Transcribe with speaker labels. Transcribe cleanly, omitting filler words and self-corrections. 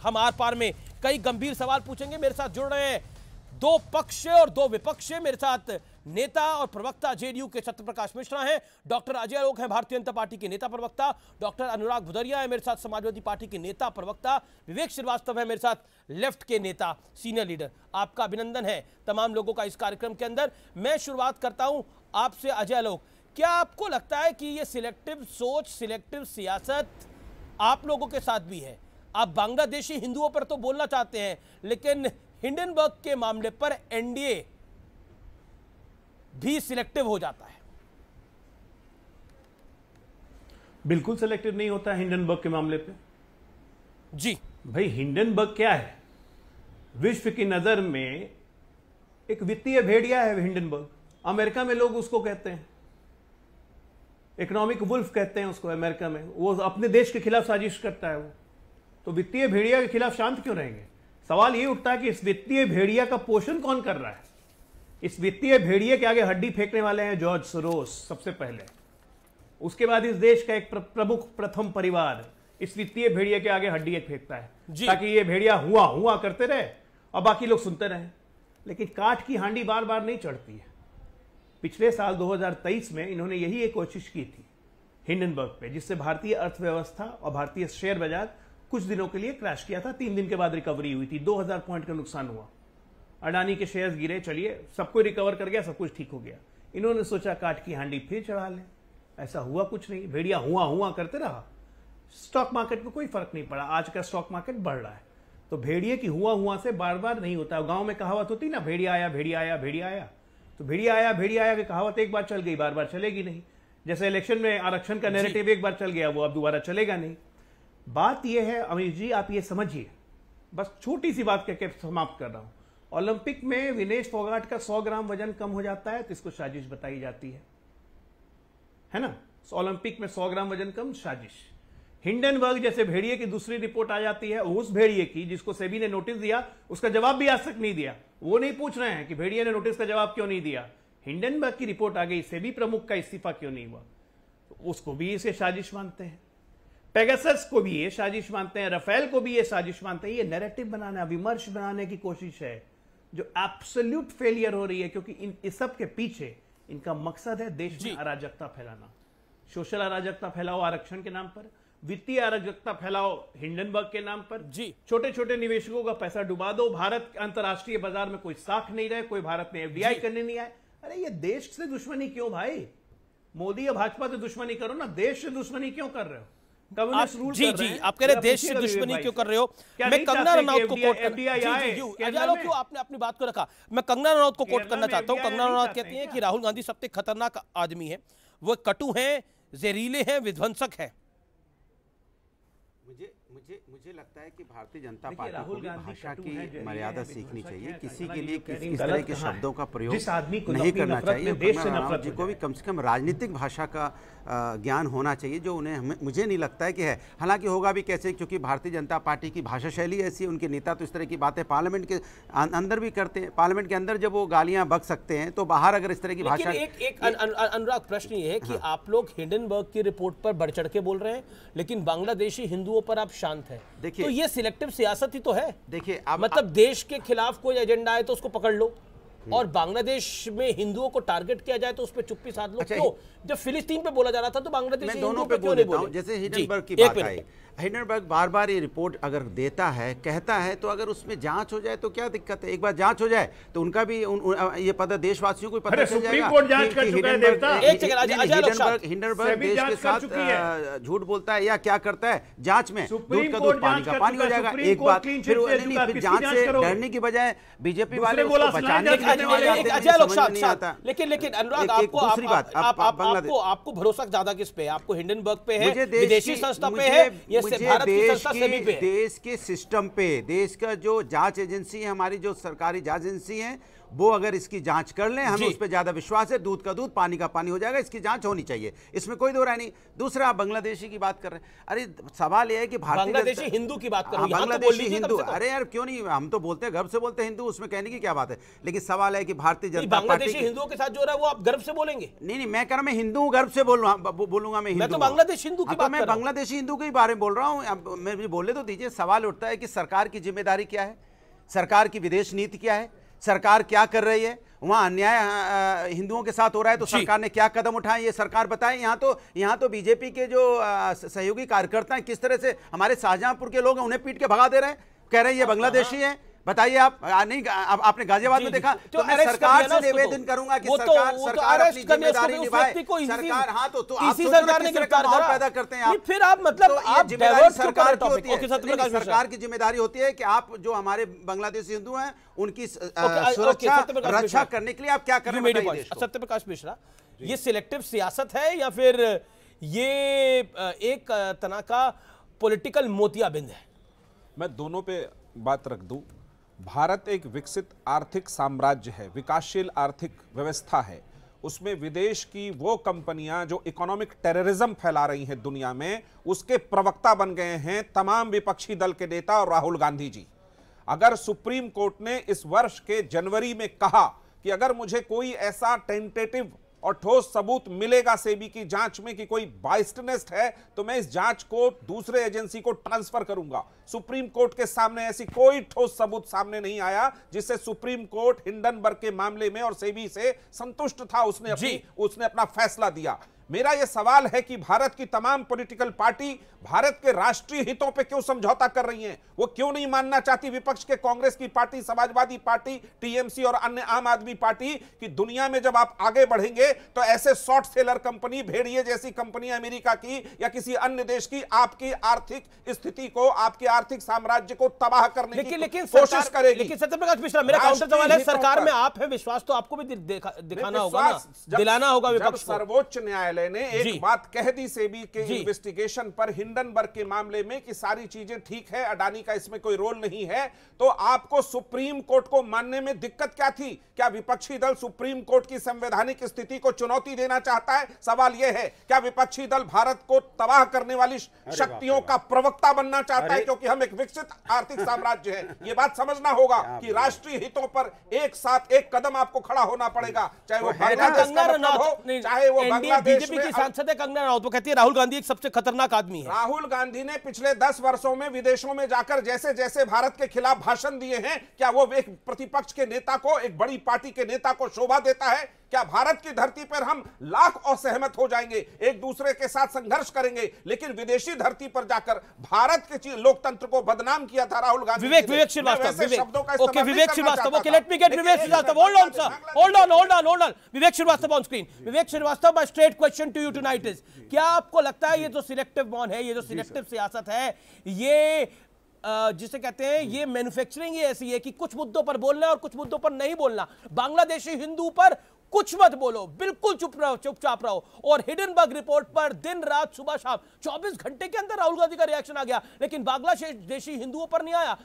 Speaker 1: हम आर पार में कई गंभीर सवाल पूछेंगे। मेरे साथ जुड़ रहे हैं दो पक्ष और दो विपक्ष। मेरे साथ नेता और प्रवक्ता जेडीयू के सत्यप्रकाश मिश्रा हैं, डॉक्टर अजय आलोक हैं भारतीय जनता पार्टी के नेता प्रवक्ता, डॉक्टर अनुराग भुदरिया है मेरे साथ समाजवादी पार्टी के नेता प्रवक्ता, विवेक श्रीवास्तव है मेरे साथ लेफ्ट के नेता सीनियर लीडर। आपका अभिनंदन है तमाम लोगों का इस कार्यक्रम के अंदर। मैं शुरुआत करता हूं आपसे अजय आलोक, क्या आपको लगता है कि ये सिलेक्टिव सोच, सिलेक्टिव सियासत आप लोगों के साथ भी है? आप बांग्लादेशी हिंदुओं पर तो बोलना चाहते हैं, लेकिन हिंडनबर्ग के मामले पर एनडीए भी सिलेक्टिव हो जाता है।
Speaker 2: बिल्कुल सिलेक्टिव नहीं होता हिंडनबर्ग के मामले पे
Speaker 1: जी।
Speaker 2: भाई हिंडनबर्ग क्या है? विश्व की नजर में एक वित्तीय भेड़िया है हिंडनबर्ग। अमेरिका में लोग उसको कहते हैं इकोनॉमिक वुल्फ कहते हैं उसको अमेरिका में। वो अपने देश के खिलाफ साजिश करता है वो। तो वित्तीय भेड़िया के खिलाफ शांत क्यों रहेंगे? सवाल ये उठता है कि इस वित्तीय भेड़िया का पोषण कौन कर रहा है? इस वित्तीय भेड़िए के आगे हड्डी फेंकने वाले हैं जॉर्ज सोरोस सबसे पहले। उसके बाद इस देश का एक प्रमुख प्रथम परिवार इस वित्तीय भेड़िए के आगे हड्डी फेंकता है ताकि ये भेड़िया हुआ हुआ करते रहे और बाकी लोग सुनते रहे। लेकिन काठ की हांडी बार बार नहीं चढ़ती है। पिछले साल 2023 में इन्होंने यही एक कोशिश की थी हिंडनबर्ग पे, जिससे भारतीय अर्थव्यवस्था और भारतीय शेयर बाजार कुछ दिनों के लिए क्रैश किया था। 3 दिन के बाद रिकवरी हुई थी, 2000 पॉइंट का नुकसान हुआ, अडानी के शेयर्स गिरे, चलिए सब कोई रिकवर कर गया, सब कुछ ठीक हो गया। इन्होंने सोचा काट की हांडी फिर चढ़ा लें। ऐसा हुआ कुछ नहीं, भेड़िया हुआ हुआ करते रहा। स्टॉक मार्केट में कोई फर्क नहीं पड़ा। आज का स्टॉक मार्केट बढ़ रहा है। तो भेड़िए की हुआ हुआ से बार बार नहीं होता। गांव में कहावत होती ना, भेड़िया आया भेड़िया आया भेड़िया आया। तो भेड़िया आया की कहावत एक बार चल गई, बार बार चलेगी नहीं। जैसे इलेक्शन में आरक्षण का नैरेटिव एक बार चल गया, वो अब दोबारा चलेगा नहीं। बात यह है अमीश जी, आप ये समझिए, बस छोटी सी बात कहकर समाप्त कर रहा हूं। ओलंपिक में विनेश फोगाट का 100 ग्राम वजन कम हो जाता है तो इसको साजिश बताई जाती है ना? ओलंपिक में 100 ग्राम वजन कम, साजिश। हिंडनबर्ग जैसे भेड़िए की दूसरी रिपोर्ट आ जाती है, उस भेड़िए की जिसको सेबी ने नोटिस दिया उसका जवाब भी आज तक नहीं दिया। वो नहीं पूछ रहे हैं कि भेड़िए ने नोटिस का जवाब क्यों नहीं दिया। हिंडनबर्ग की रिपोर्ट आ गई, सेबी प्रमुख का इस्तीफा क्यों नहीं हुआ, तो उसको भी इसे साजिश मानते हैं। पेगासस को भी ये साजिश मानते हैं, राफेल को भी ये साजिश मानते हैं। ये नैरेटिव बनाना, विमर्श बनाने की कोशिश है जो एब्सोल्यूट फेलियर हो रही है, क्योंकि इस सब के पीछे इनका मकसद है देश में अराजकता फैलाना। सोशल अराजकता फैलाओ आरक्षण के नाम पर, वित्तीय अराजकता फैलाओ हिंडनबर्ग के नाम पर, छोटे छोटे निवेशकों का पैसा डुबा दो, भारत अंतरराष्ट्रीय बाजार में कोई साख नहीं रहे, कोई भारत में एफडीआई करने नहीं आए। अरे ये देश से दुश्मनी क्यों भाई? मोदी या भाजपा से दुश्मनी करो ना, देश से दुश्मनी क्यों कर रहे हो?
Speaker 1: जी जी, आप कह रहे देश से दुश्मनी क्यों कर रहे हो? मैं कंगना रनौत को कोट क्यों आपने अपनी बात को रखा, मैं कंगना रनौत को कोट करना चाहता हूं। कंगना रनौत कहती हैं कि राहुल गांधी सबसे खतरनाक आदमी है, वो कटु हैं, जहरीले हैं, विध्वंसक है।
Speaker 3: मुझे लगता है कि भारतीय जनता पार्टी को भाषा की मर्यादा सीखनी चाहिए। किसी के लिए किस तरह के शब्दों का प्रयोग नहीं करना चाहिए। कंगना जी को भी कम से कम राजनीतिक भाषा का ज्ञान होना चाहिए, जो उन्हें मुझे नहीं लगता है कि है। हालांकि होगा भी कैसे, क्योंकि भारतीय जनता पार्टी की भाषा शैली ऐसी है, उनके नेता तो इस तरह की बातें पार्लियामेंट के अंदर भी करते हैं। पार्लियामेंट के अंदर जब वो गालियां बक सकते हैं तो बाहर अगर इस तरह की भाषा।
Speaker 1: एक अनुराग प्रश्न ये है कि आप लोग हिंडनबर्ग की रिपोर्ट पर बढ़ चढ़ के बोल रहे हैं, लेकिन बांग्लादेशी हिंदुओं पर आप शांत हैं। देखिए, तो ये सिलेक्टिव सियासत ही तो है।
Speaker 3: देखिए,
Speaker 1: मतलब देश के खिलाफ कोई एजेंडा है तो उसको पकड़ लो, और बांग्लादेश में हिंदुओं को टारगेट किया जाए तो उस पर चुप्पी साध लो। क्यों? जब फिलिस्तीन पे बोला जा रहा था तो बांग्लादेश
Speaker 3: मैं दोनों पे बोल देता हूं। जैसे हिंडनबर्ग की बात आई, हिंडनबर्ग बार बार ये रिपोर्ट अगर देता है, कहता है, तो अगर उसमें जांच हो जाए तो क्या दिक्कत है? एक बार जांच हो जाए तो उनका भी ये पता, देशवासियों को पता चल जाएगा हिंडनबर्ग देश के साथ झूठ बोलता है या क्या करता है। जांच में दूध का दूध पानी का पानी हो जाएगा। एक बात फिर जांच से डरने की बजाय बीजेपी वाले उसको बचाने के नहीं आता।
Speaker 1: लेकिन अनुराग, आपको भरोसा ज्यादा किस पे? आपको हिंडनबर्ग पे है, विदेशी संस्था पे है, या भारत की संस्था सेबी पे है?
Speaker 3: देश के सिस्टम पे, देश का जो जांच एजेंसी है, हमारी जो सरकारी जांच एजेंसी है, वो अगर इसकी जांच कर लें, हमें उस पर ज्यादा विश्वास है, दूध का दूध पानी का पानी हो जाएगा, इसकी जांच होनी चाहिए, इसमें कोई दो राय नहीं। दूसरा, आप बांग्लादेशी की बात कर रहे हैं, अरे सवाल यह है कि
Speaker 1: बांग्लादेशी हिंदू की बात करो,
Speaker 3: बांग्लादेशी हिंदू, अरे यार क्यों नहीं, हम तो बोलते हैं, गर्व से बोलते हैं हिंदू, उसमें कहने की क्या बात है। लेकिन सवाल है कि भारतीय जनता पार्टी
Speaker 1: बांग्लादेशी हिंदुओं के साथ जो हो रहा है वो आप गर्व से बोलेंगे?
Speaker 3: नहीं, मैं कह रहा हूं, मैं हिंदू हूं, गर्व से बोलूंगा मैं हिंदू।
Speaker 1: मैं तो बांग्लादेश हिंदू की बात
Speaker 3: मैं बांग्लादेशी हिंदू के बारे में बोल रहा हूं, मैं बोले तो दीजिए। सवाल उठता है कि सरकार की जिम्मेदारी क्या है, सरकार की विदेश नीति क्या है, सरकार क्या कर रही है, वहां अन्याय हिंदुओं के साथ हो रहा है तो सरकार ने क्या कदम उठाए, ये सरकार बताए। यहाँ तो बीजेपी के जो सहयोगी कार्यकर्ता हैं, किस तरह से हमारे शाहजहांपुर के लोग हैं, उन्हें पीट के भगा दे रहे हैं, कह रहे हैं ये बांग्लादेशी है। बताइए आप, नहीं आपने गाजियाबाद में देखा? तो मैं सरकार से निवेदन करूंगा कि सरकार अपनी जिम्मेदारी निभाए। सरकार, हाँ तो आप सरकार ने माहौल पैदा करते हैं आप,
Speaker 1: फिर आप मतलब आप
Speaker 3: जिम्मेदारी सरकार की होती है, सरकार की जिम्मेदारी होती है कि आप जो हमारे बांग्लादेशी हिंदू हैं उनकी सुरक्षा रक्षा करने के लिए आप क्या कर रहे हैं?
Speaker 1: सत्य प्रकाश मिश्रा, ये सिलेक्टिव सियासत है या फिर ये एक तरह का पॉलिटिकल मोतियाबिंद है?
Speaker 4: मैं दोनों पे बात रख दूं। भारत एक विकसित आर्थिक साम्राज्य है, विकासशील आर्थिक व्यवस्था है। उसमें विदेश की वो कंपनियां जो इकोनॉमिक टेररिज्म फैला रही हैं दुनिया में, उसके प्रवक्ता बन गए हैं तमाम विपक्षी दल के नेता और राहुल गांधी जी। अगर सुप्रीम कोर्ट ने इस वर्ष के जनवरी में कहा कि अगर मुझे कोई ऐसा टेंटेटिव और ठोस सबूत मिलेगा सेबी की जांच में कि कोई बाइस्टनेस्ट है, तो मैं इस जांच को दूसरे एजेंसी को ट्रांसफर करूंगा। सुप्रीम कोर्ट के सामने ऐसी कोई ठोस सबूत सामने नहीं आया जिससे सुप्रीम कोर्ट हिंडनबर्ग के मामले में और सेबी से संतुष्ट था, उसने अपना फैसला दिया। मेरा यह सवाल है कि भारत की तमाम पॉलिटिकल पार्टी भारत के राष्ट्रीय हितों पे क्यों समझौता कर रही हैं? वो क्यों नहीं मानना चाहती, विपक्ष के कांग्रेस की पार्टी, समाजवादी पार्टी, टीएमसी और अन्य आम आदमी पार्टी, कि दुनिया में जब आप आगे बढ़ेंगे तो ऐसे शॉर्ट सेलर कंपनी, भेड़िए जैसी कंपनी अमेरिका की या किसी अन्य देश की आपकी आर्थिक स्थिति को, आपके आर्थिक साम्राज्य को तबाह करने की कोशिश करेगी।
Speaker 1: लेकिन सत्यप्रकाश मिश्रा, मेरा काउंटर सवाल है, सरकार में आप है, विश्वास तो आपको भी दिखाना होगा ना, दिलाना होगा विपक्ष को।
Speaker 4: सर्वोच्च न्यायालय ने एक बात कह दी सेबी के इन्वेस्टिगेशन पर हिंडनबर्ग के मामले में कि सारी चीजें ठीक है, अडानी का इसमें कोई रोल नहीं है, तो आपको सुप्रीम कोर्ट को मानने में दिक्कत क्या थी? क्या विपक्षी दल सुप्रीम कोर्ट की संवैधानिक स्थिति को चुनौती देना चाहता है? सवाल यह है, क्या विपक्षी दल भारत को तबाह करने वाली शक्तियों का प्रवक्ता बनना चाहता है? क्योंकि हम एक विकसित आर्थिक साम्राज्य है। यह बात समझना होगा कि राष्ट्रीय हितों पर एक साथ एक कदम आपको खड़ा होना पड़ेगा, चाहे वो बांग्लादेश का मतलब हो, चाहे वो बांग्लादेश
Speaker 1: बीजेपी की सांसद है कंगना रनावत, वो कहती है राहुल गांधी एक सबसे खतरनाक आदमी है।
Speaker 4: राहुल गांधी ने पिछले 10 वर्षों में विदेशों में जाकर जैसे जैसे भारत के खिलाफ भाषण दिए हैं, क्या वो एक प्रतिपक्ष के नेता को, एक बड़ी पार्टी के नेता को शोभा देता है? क्या भारत की धरती पर हम लाख असहमत हो जाएंगे, एक दूसरे के साथ संघर्ष करेंगे, लेकिन विदेशी धरती पर जाकर भारत के लोकतंत्र को बदनाम किया था Rahul Gandhi.
Speaker 1: Vivek Shrivastava, Vivek Shrivastava, okay, let me get Vivek Shrivastava, hold on sir, hold on, Vivek Shrivastava on screen. Vivek Shrivastava, my straight question to you tonight is, क्या आपको लगता है ये जो सिलेक्टिव बॉन्ड है, ये जो सिलेक्टिव सियासत है, ये जिसे कहते हैं, ये मैन्युफैक्चरिंग ही ऐसी है कि कुछ मुद्दों पर बोलना और कुछ मुद्दों पर नहीं बोलना, बांग्लादेशी हिंदू पर कुछ मत बोलो, बिल्कुल चुपचाप रहो, और हिडनबर्ग रिपोर्ट पर दिन रात सुबह शाम 24 घंटे के अंदर राहुल गांधी का रिएक्शन आ गया, लेकिन बांग्लादेशी हिंदुओं पर नहीं आया।